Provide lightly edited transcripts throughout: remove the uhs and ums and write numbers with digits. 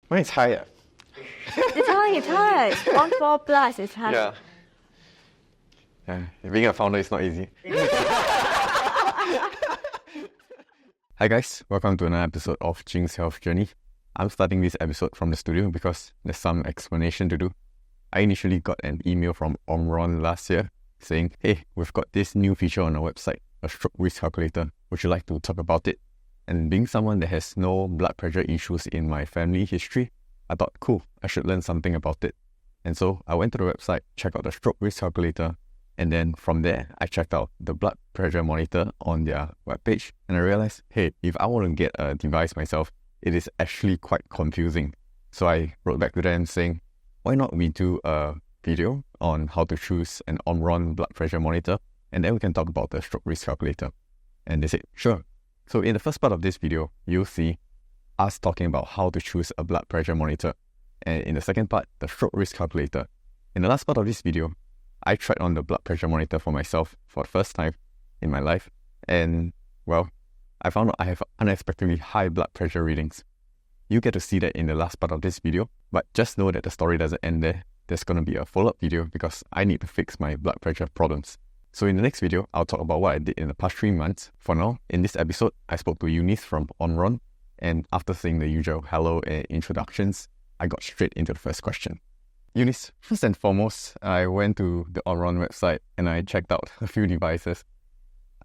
Mine is high. It's high. 1.4 plus is high. Yeah, being a founder is not easy. Hi guys, welcome to another episode of Jing's Health Journey. I'm starting this episode from the studio because there's some explanation to do. I initially got an email from OMRON last year saying, hey, we've got this new feature on our website, a stroke risk calculator. Would you like to talk about it? And being someone that has no blood pressure issues in my family history, I thought, cool, I should learn something about it. And so I went to the website, checked out the stroke risk calculator, and then from there, I checked out the blood pressure monitor on their webpage, and I realized, hey, if I want to get a device myself, it is actually quite confusing. So I wrote back to them saying, why not we do a video on how to choose an OMRON blood pressure monitor, and then we can talk about the stroke risk calculator. And they said, sure. So in the first part of this video, you'll see us talking about how to choose a blood pressure monitor. And in the second part, the stroke risk calculator. In the last part of this video, I tried on the blood pressure monitor for myself for the first time in my life. And well, I found out I have unexpectedly high blood pressure readings. You get to see that in the last part of this video, but just know that the story doesn't end there. There's going to be a follow-up video because I need to fix my blood pressure problems. So in the next video, I'll talk about what I did in the past 3 months. For now, in this episode, I spoke to Eunice from OMRON, and after saying the usual hello and introductions, I got straight into the first question. Eunice, first and foremost, I went to the OMRON website and I checked out a few devices.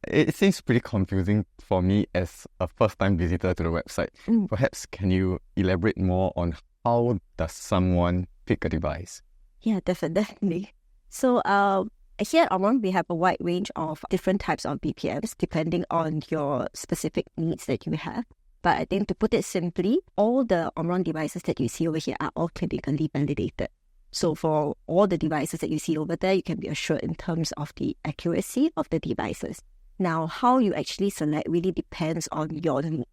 It seems pretty confusing for me as a first-time visitor to the website. Perhaps can you elaborate more on how does someone pick a device? Yeah, definitely. So here at OMRON, we have a wide range of different types of BPMs depending on your specific needs that you have. But I think to put it simply, all the OMRON devices that you see over here are all clinically validated. So for all the devices that you see over there, you can be assured in terms of the accuracy of the devices. Now, how you actually select really depends on your need.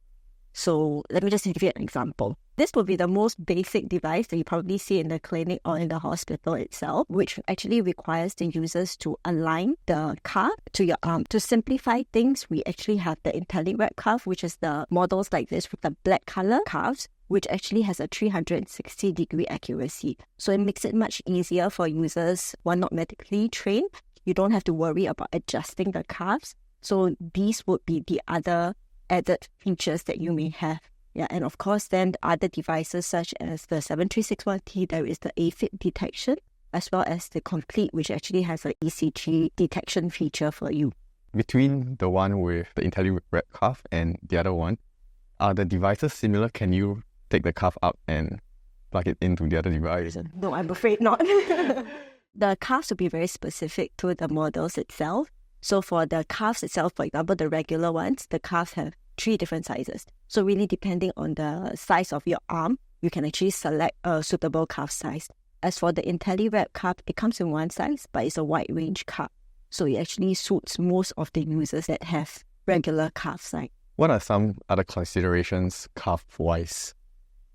So let me just give you an example. This will be the most basic device that you probably see in the clinic or in the hospital itself, which actually requires the users to align the cuff to your arm. To simplify things, we actually have the IntelliWrap cuff, which is the models like this with the black color cuffs, which actually has a 360-degree accuracy. So it makes it much easier for users who are not medically trained. You don't have to worry about adjusting the cuffs. So these would be the other added features that you may have. Yeah, and of course, then other devices such as the 7361T, there is the AFib detection, as well as the Complete, which actually has an ECG detection feature for you. Between the one with the IntelliWrap cuff and the other one, are the devices similar? Can you take the cuff up and plug it into the other device? No, I'm afraid not. The cuffs will be very specific to the models itself. So for the cuffs itself, for example, the regular ones, the cuffs have 3 different sizes. So really depending on the size of your arm, you can actually select a suitable cuff size. As for the IntelliWrap cuff, it comes in one size, but it's a wide range cuff. So it actually suits most of the users that have regular cuff size. What are some other considerations cuff-wise?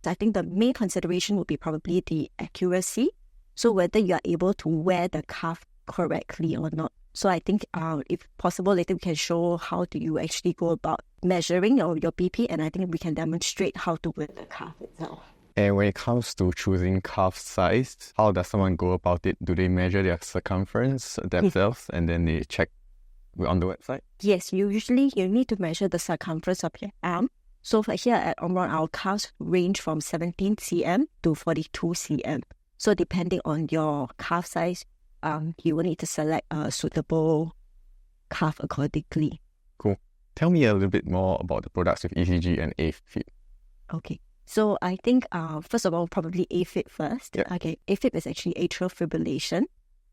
I think the main consideration would be probably the accuracy. So whether you are able to wear the cuff correctly or not. So I think if possible, later we can show how do you actually go about measuring your BP, and I think we can demonstrate how to wear the cuff itself. And when it comes to choosing cuff size, how does someone go about it? Do they measure their circumference themselves and then they check on the website? Yes, you need to measure the circumference of your arm. So for here at OMRON, our cuffs range from 17 cm to 42 cm. So depending on your cuff size, you will need to select a suitable cuff accordingly. Cool. Tell me a little bit more about the products with ECG and AFib. Okay. So I think, first of all, probably AFib first. Yep. Okay. AFib is actually atrial fibrillation,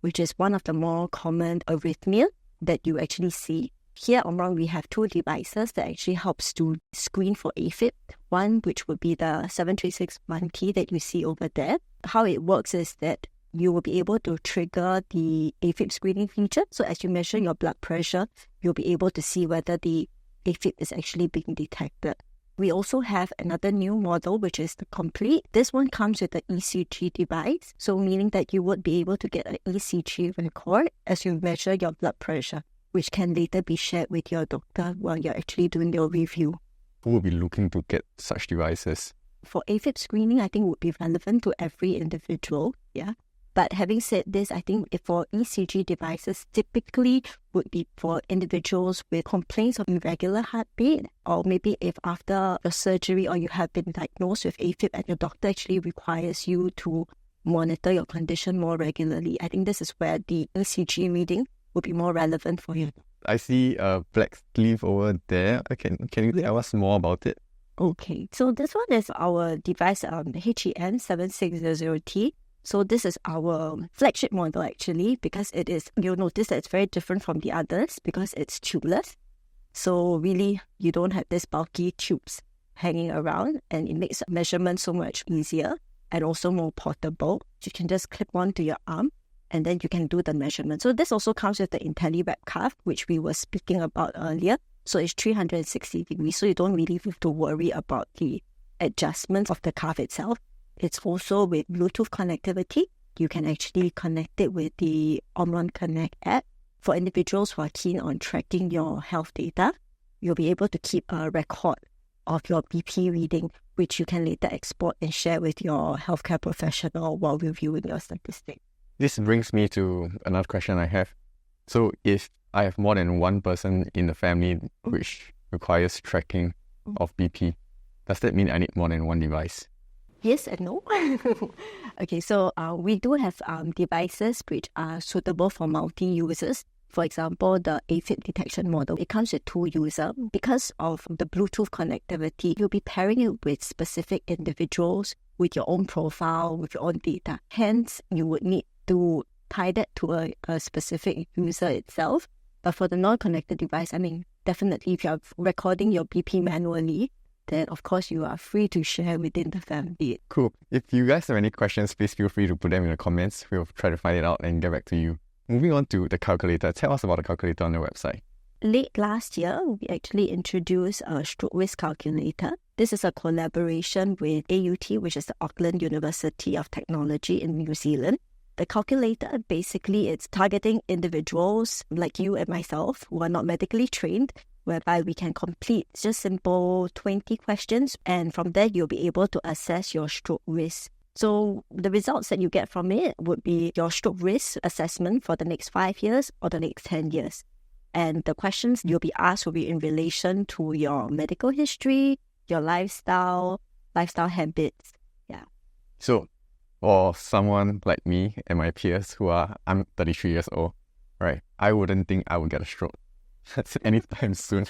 which is one of the more common arrhythmia that you actually see. Here at OMRON, we have 2 devices that actually helps to screen for AFib. One, which would be the 7361T that you see over there. How it works is that you will be able to trigger the AFib screening feature. So as you measure your blood pressure, you'll be able to see whether the AFib is actually being detected. We also have another new model, which is the Complete. This one comes with the ECG device, so meaning that you would be able to get an ECG record as you measure your blood pressure, which can later be shared with your doctor while you're actually doing your review. Who will be looking to get such devices? for AFib screening, I think would be relevant to every individual. Yeah. But having said this, I think for ECG devices, typically would be for individuals with complaints of irregular heartbeat, or maybe if after your surgery or you have been diagnosed with AFib and your doctor actually requires you to monitor your condition more regularly. I think this is where the ECG reading would be more relevant for you. I see a black sleeve over there. Can you tell us more about it? Okay, so this one is our device, HEN7600T. So this is our flagship model actually, because it is, you'll notice that it's very different from the others because it's tubeless. So really, you don't have this bulky tubes hanging around, and it makes measurement so much easier and also more portable. You can just clip one to your arm and then you can do the measurement. So this also comes with the IntelliWrap cuff, which we were speaking about earlier. So it's 360 degrees, so you don't really have to worry about the adjustments of the cuff itself. It's also with Bluetooth connectivity. You can actually connect it with the OMRON Connect app. For individuals who are keen on tracking your health data, you'll be able to keep a record of your BP reading, which you can later export and share with your healthcare professional while reviewing your statistics. This brings me to another question I have. So if I have more than one person in the family which requires tracking of BP, does that mean I need more than one device? Yes and no. Okay, so we do have devices which are suitable for multi-users. For example, the AFib detection model, it comes with 2 users. Because of the Bluetooth connectivity, you'll be pairing it with specific individuals with your own profile, with your own data. Hence, you would need to tie that to a specific user itself. But for the non-connected device, I mean, definitely if you're recording your BP manually, then of course you are free to share within the family. Cool. If you guys have any questions, please feel free to put them in the comments. We'll try to find it out and get back to you. Moving on to the calculator. Tell us about the calculator on the website. Late last year, we actually introduced a stroke risk calculator. This is a collaboration with AUT, which is the Auckland University of Technology in New Zealand. The calculator, basically, it's targeting individuals like you and myself who are not medically trained, whereby we can complete just simple 20 questions, and from there you'll be able to assess your stroke risk. So the results that you get from it would be your stroke risk assessment for the next 5 years or the next 10 years. And the questions you'll be asked will be in relation to your medical history, your lifestyle habits. Yeah. So for someone like me and my peers I'm 33 years old, right? I wouldn't think I would get a stroke anytime soon.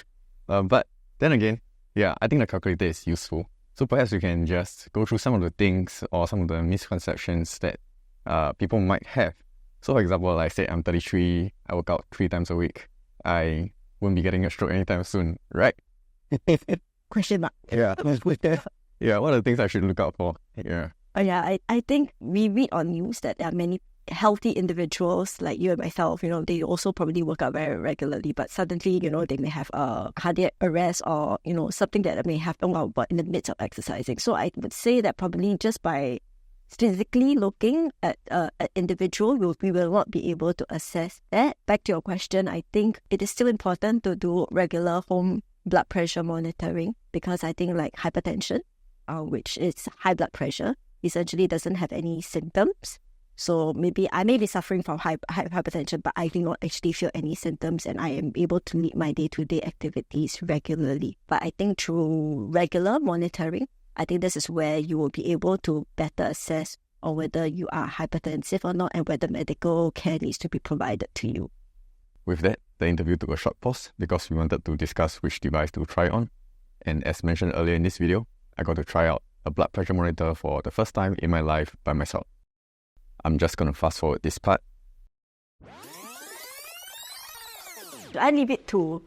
But then again, yeah, I think the calculator is useful. So perhaps we can just go through some of the things or some of the misconceptions that people might have. So for example, like I said, I'm 33, I work out 3 times a week. I won't be getting a stroke anytime soon, right? Question mark. Yeah. Yeah, what are the things I should look out for? Yeah. I think we read on news that there are many healthy individuals like you and myself, they also probably work out very regularly, but suddenly, they may have a cardiac arrest or, something that may happen while in the midst of exercising. So I would say that probably just by physically looking at an individual, we will not be able to assess that. Back to your question, I think it is still important to do regular home blood pressure monitoring, because I think like hypertension, which is high blood pressure, essentially doesn't have any symptoms. So maybe I may be suffering from hypertension, but I do not actually feel any symptoms and I am able to meet my day-to-day activities regularly. But I think through regular monitoring, I think this is where you will be able to better assess on whether you are hypertensive or not and whether medical care needs to be provided to you. With that, the interview took a short pause because we wanted to discuss which device to try on. And as mentioned earlier in this video, I got to try out a blood pressure monitor for the first time in my life by myself. I'm just going to fast forward this part. I leave it to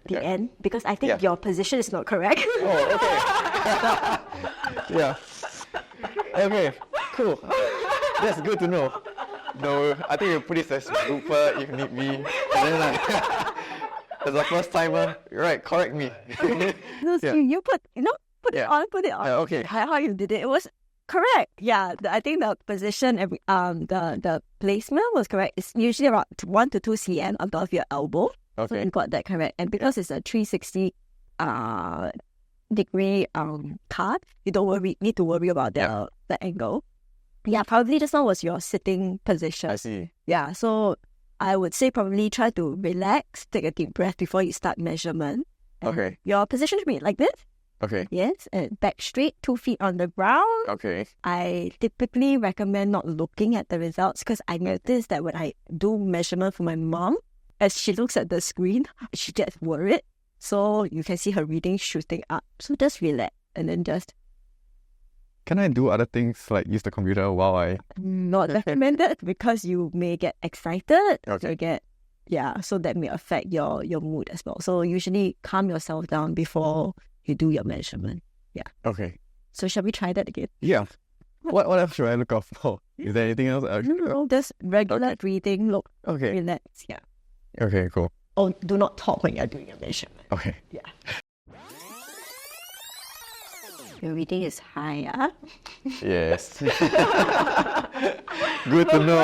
the end because I think your position is not correct. Oh, okay. Yeah. Okay, cool. That's good to know. No, I think you put it as blooper if need be. And then as a first timer, right, correct me. You put it on. Okay. How you did it? It was correct. Yeah, I think the position, the placement was correct. It's usually around 1 to 2 cm above your elbow. Okay. So you got that correct. And because it's a 360 degree card, you don't need to worry about the angle. Yeah, probably just now was your sitting position. I see. Yeah, so I would say probably try to relax, take a deep breath before you start measurement. And Okay. your position should be like this. Okay. Yes, and back straight, 2 feet on the ground. Okay. I typically recommend not looking at the results because I noticed that when I do measurement for my mom, as she looks at the screen, she gets worried. So you can see her reading shooting up. So just relax and then just Can I do other things like use the computer while I... not recommended because you may get excited. Okay. So that may affect your mood as well. So usually calm yourself down before you do your measurement. Okay. So shall we try that again? Yeah. What else should I look out for? Is there anything else? No, just regular breathing, look, Okay. relax. Yeah. Okay, cool. Oh, do not talk when you're doing your measurement. Okay. Yeah. Your reading is high, ah? Yes. Good to know.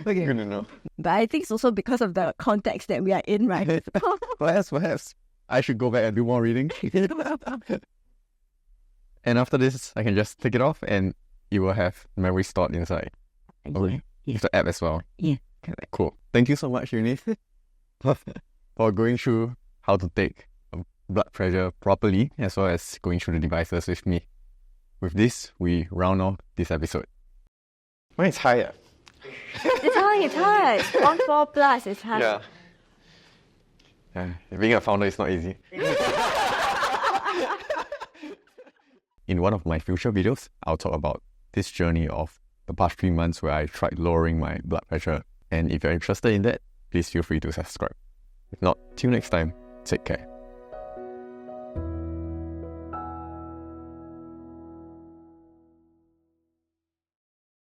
Okay. Good to know. But I think it's also because of the context that we are in, right? Perhaps. I should go back and do more reading. And after this, I can just take it off and you will have memory stored inside. Okay. Yeah. With the app as well. Yeah, correct. Cool. Thank you so much, Eunice, for going through how to take blood pressure properly, as well as going through the devices with me. With this, we round off this episode. Mine's higher. It's high. 1.4 plus, it's high. Yeah. Being a founder is not easy. In one of my future videos, I'll talk about this journey of the past 3 months where I tried lowering my blood pressure. And if you're interested in that, please feel free to subscribe. If not, till next time, take care.